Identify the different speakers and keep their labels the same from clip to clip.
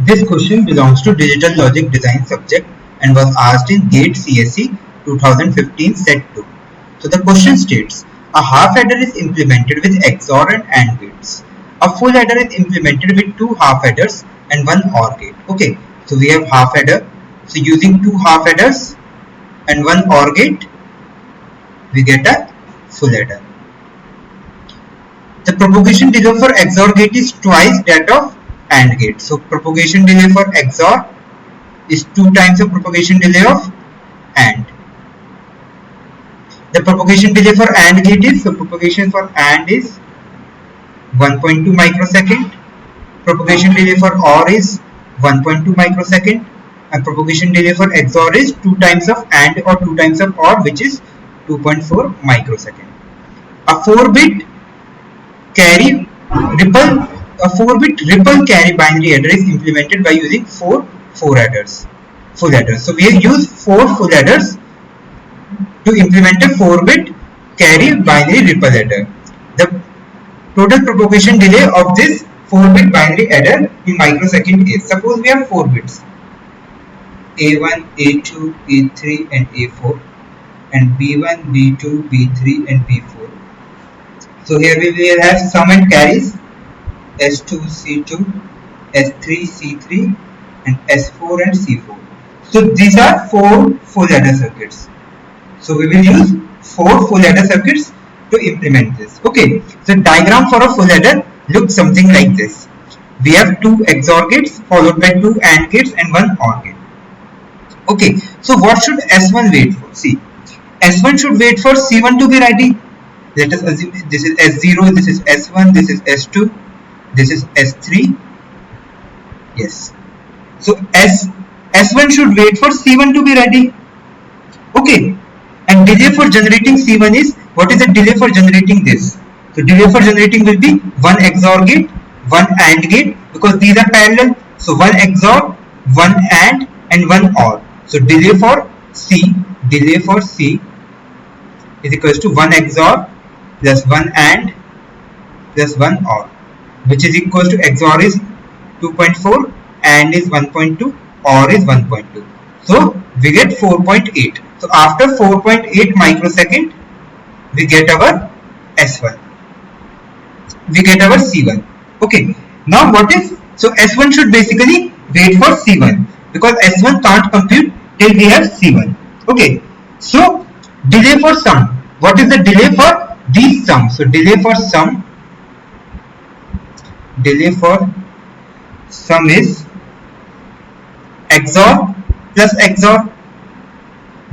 Speaker 1: This question belongs to Digital Logic Design subject and was asked in GATE CSE 2015 SET-2. So the question states, a half adder is implemented with XOR and AND gates. A full adder is implemented with two half adders and one OR gate. Okay, so we have half adder. So using two half adders and one OR gate, we get a full adder. The propagation delay for XOR gate is twice that of AND gate. So propagation delay for XOR is 2 times the propagation delay of AND. The propagation delay for AND gate is, so propagation for AND is 1.2 microsecond. Propagation delay for OR is 1.2 microsecond. And propagation delay for XOR is 2 times of AND or 2 times of OR, which is 2.4 microsecond. A 4-bit carry ripple, a 4-bit ripple carry binary adder is implemented by using 4 full adders. So we have used 4 full adders to implement a 4-bit carry binary ripple adder. The total propagation delay of this 4-bit binary adder in microsecond is, suppose we have 4 bits, A1, A2, A3 and A4, and B1, B2, B3 and B4. So here we will have sum and carries S2, C2, S3, C3 and S4 and C4. So these are 4 full adder circuits. So we will use 4 full adder circuits to implement this. Okay, so diagram for a full adder looks something like this. We have 2 XOR gates followed by 2 AND gates and 1 OR gate. Okay, so what should S1 wait for? See, S1 should wait for C1 to be ready. Let us assume this is S0, this is S1, this is S2, this is S3. Yes. So S1 should wait for C1 to be ready. Okay. And delay for generating C1 is, what is the delay for generating this? So delay for generating will be 1 XOR gate, 1 AND gate, because these are parallel. So 1 XOR, 1 AND and 1 OR. So delay for C is equals to 1 XOR plus 1 AND plus 1 OR, which is equals to XOR is 2.4, AND is 1.2, OR is 1.2. So we get 4.8. So after 4.8 microsecond, we get our S1. We get our C1. Okay. Now what is, so S1 should basically wait for C1 because S1 can't compute till we have C1. Okay. So delay for sum. What is the delay for these sums? So delay for sum is XOR plus XOR.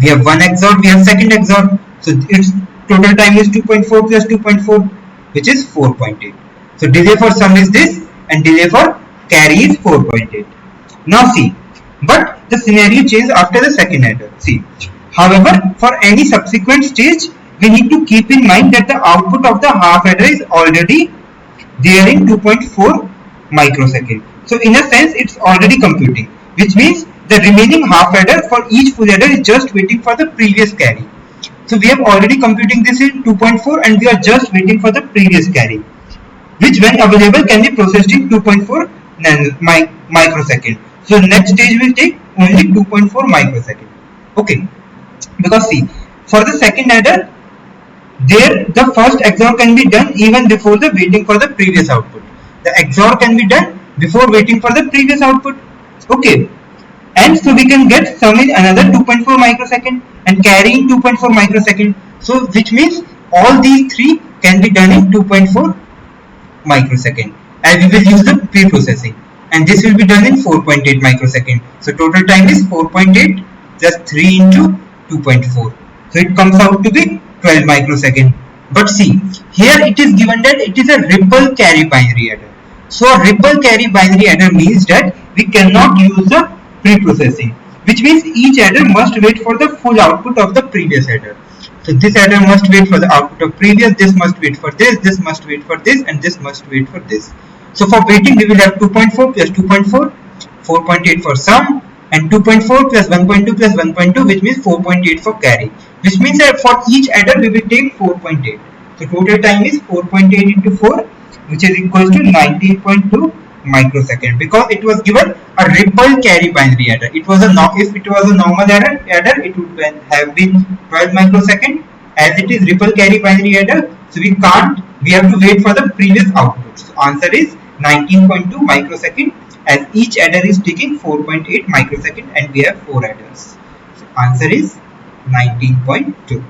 Speaker 1: We have 1 XOR, we have second XOR. So its total time is 2.4 plus 2.4, which is 4.8. So delay for sum is this and delay for carry is 4.8. Now see, but the scenario changes after the second adder. See, however, for any subsequent stage, we need to keep in mind that the output of the half adder is already there in 2.4 microsecond. So in a sense, it's already computing, which means the remaining half adder for each full adder is just waiting for the previous carry. So we have already computing this in 2.4 and we are just waiting for the previous carry, which when available can be processed in 2.4 microsecond. So next stage will take only 2.4 microsecond. Okay, because see, for the second adder, there the first XOR can be done even before the waiting for the previous output. The XOR can be done before waiting for the previous output. Okay. And so we can get sum in another 2.4 microsecond and carry in 2.4 microsecond. So which means all these 3 can be done in 2.4 microsecond. And we will use the pre-processing. And this will be done in 4.8 microsecond. So total time is 4.8 plus 3 into 2.4. So it comes out to be 12 microsecond. But see, here it is given that it is a ripple carry binary adder. So a ripple carry binary adder means that we cannot use the pre-processing, which means each adder must wait for the full output of the previous adder. So this adder must wait for the output of previous, this must wait for this must wait for this, and this must wait for this. So for waiting, we will have 2.4 plus 2.4, 4.8 for sum, and 2.4 plus 1.2 plus 1.2, which means 4.8 for carry, which means that for each adder we will take 4.8. So total time is 4.8 into 4, which is equal to 19.2 microsecond, because it was given a ripple carry binary adder. It was a if it was a normal adder, it would have been 12 microsecond. As it is ripple carry binary adder, so we can't. We have to wait for the previous output. So answer is 19.2 microsecond, as each adder is taking 4.8 microsecond, and we have 4 adders. So answer is 19.2.